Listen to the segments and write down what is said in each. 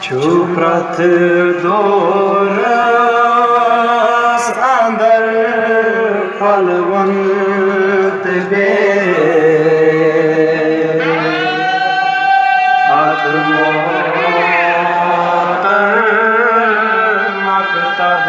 Çuprat doras andar palvan tebe admotar maktab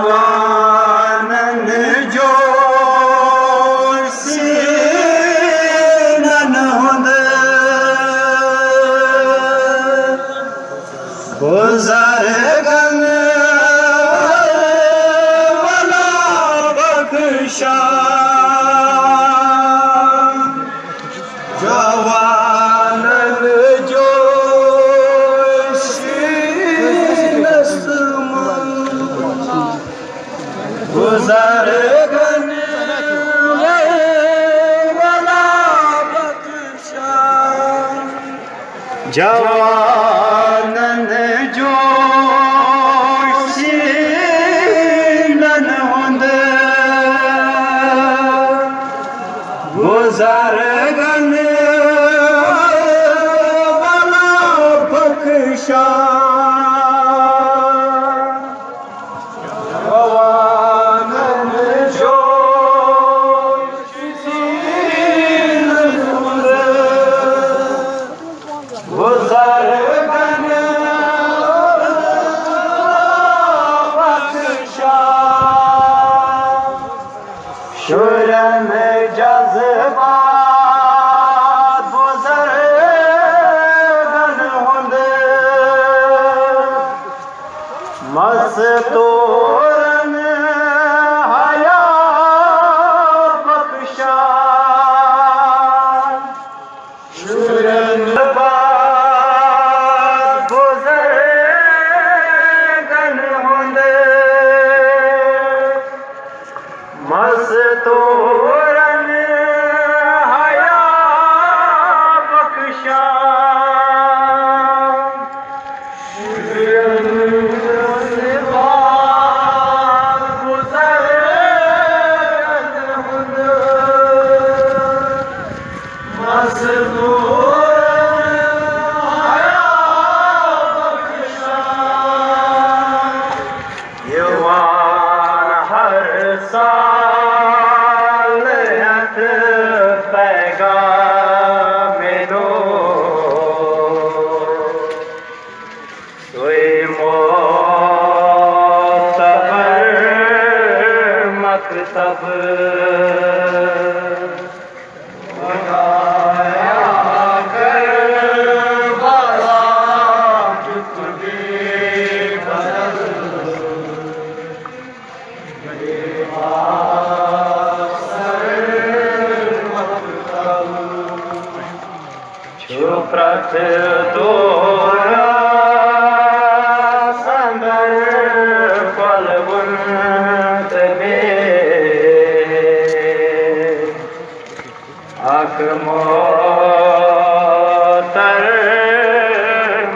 जवानन जोश none हुंद गुज़र gun वला बख्शा जवानन जोश गुज़र गन वला बख्शा जवानन जोश नन हुंद गुज़र गन वला बख्शा शुरम जज़्बात गुज़र गन हुंद मस्तूरन हया बख्शा शुरन जज़्बात गुज़र गन हुंद मस्तूरन हया बख्शा गुज़र गन हुंद मस्तूरन हया बख्शा युवान हर साल पैगामेलो सोए मोतबर मकतब छुप्रत दोरा संदर फलवंत में मोतर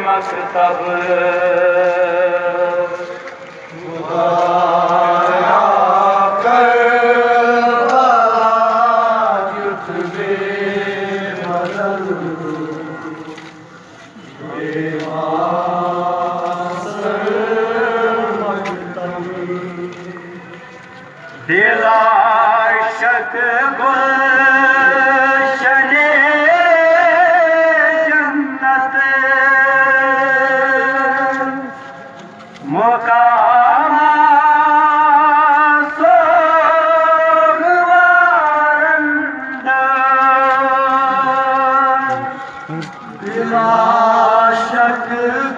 मकतब दिला शक गुलशने जन्नत मुकामा सोगवारंद दिला शक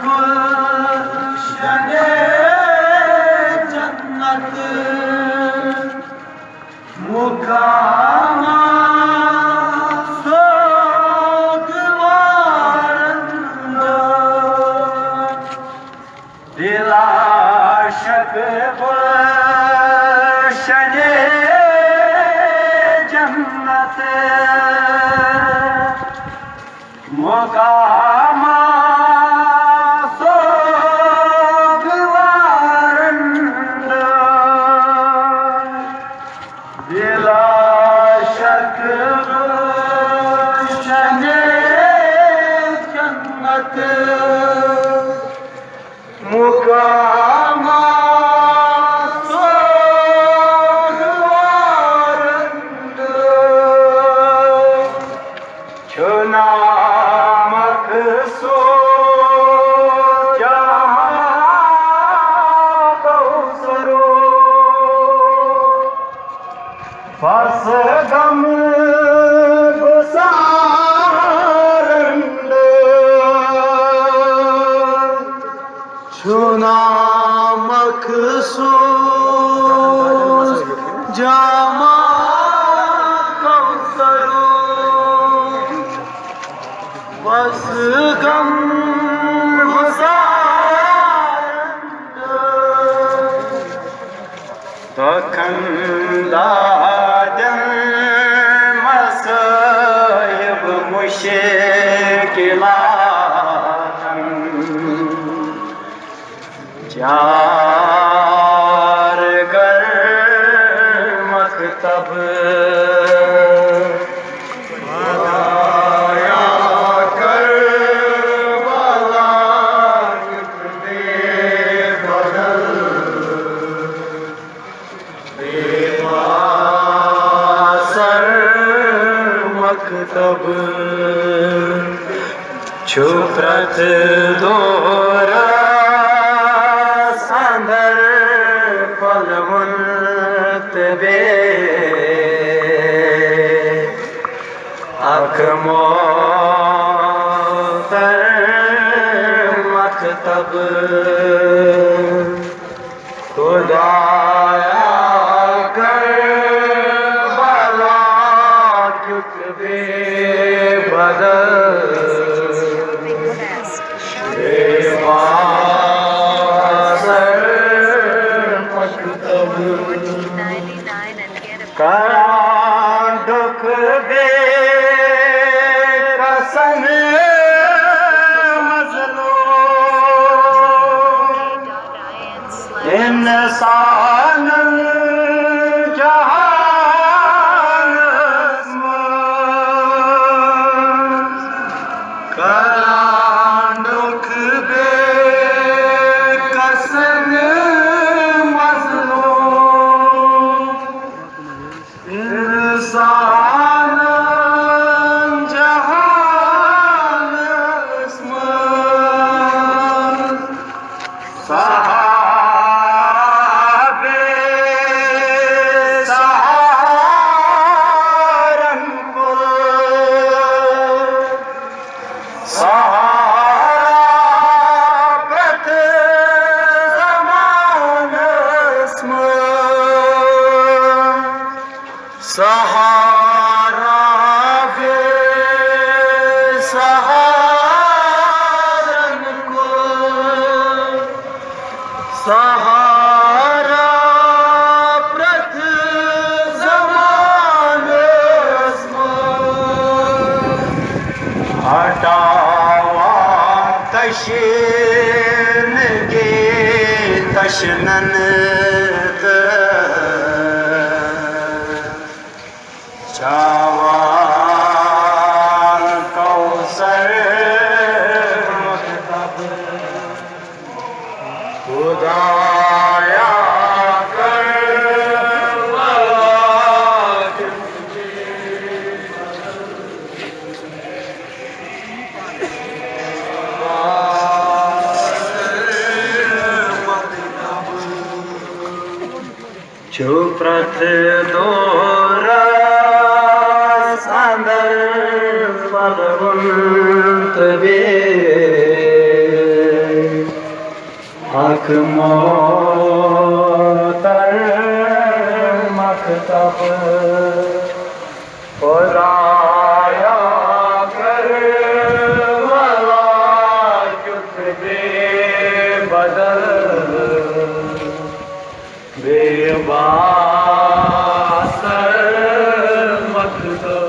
गुलशने जन्नत मुकामा सोगवारंद दिला शक गुलशने जन्नत मुकामा सोगवारंद दिला शक गुलशने जन्नत मुकामा सोगवारंद चुना मकसूद जहां कौसरो बस गम गुसारंद चुना मकसूद जामा कौसरो बस गम गुसारंद दखंदादन मसयब मुश्किलातन जार कर मकतब आया कर वाला बदल बेवासर मकतब छुप्रत दोरा सांदर फलवंत बे अखमोतर मकतब खुदाया कर भला चुकबे बदल करा दुख दे कसन मजलो इंसान जहान करा दुख दे कसन मजलो इंसान जहान सहाबे सहारनपुर सहारा प्रत जमान सहारा वे सहारनपुर सहारा प्रथ जमान तशीनगी तशनन चावान कौसर खुदाया कर चुप्रथ दोरस अंदर बलवंत बे आँख मोतर मखतब खुदाया कर वाला चुप बे बदल बेबासर मखतब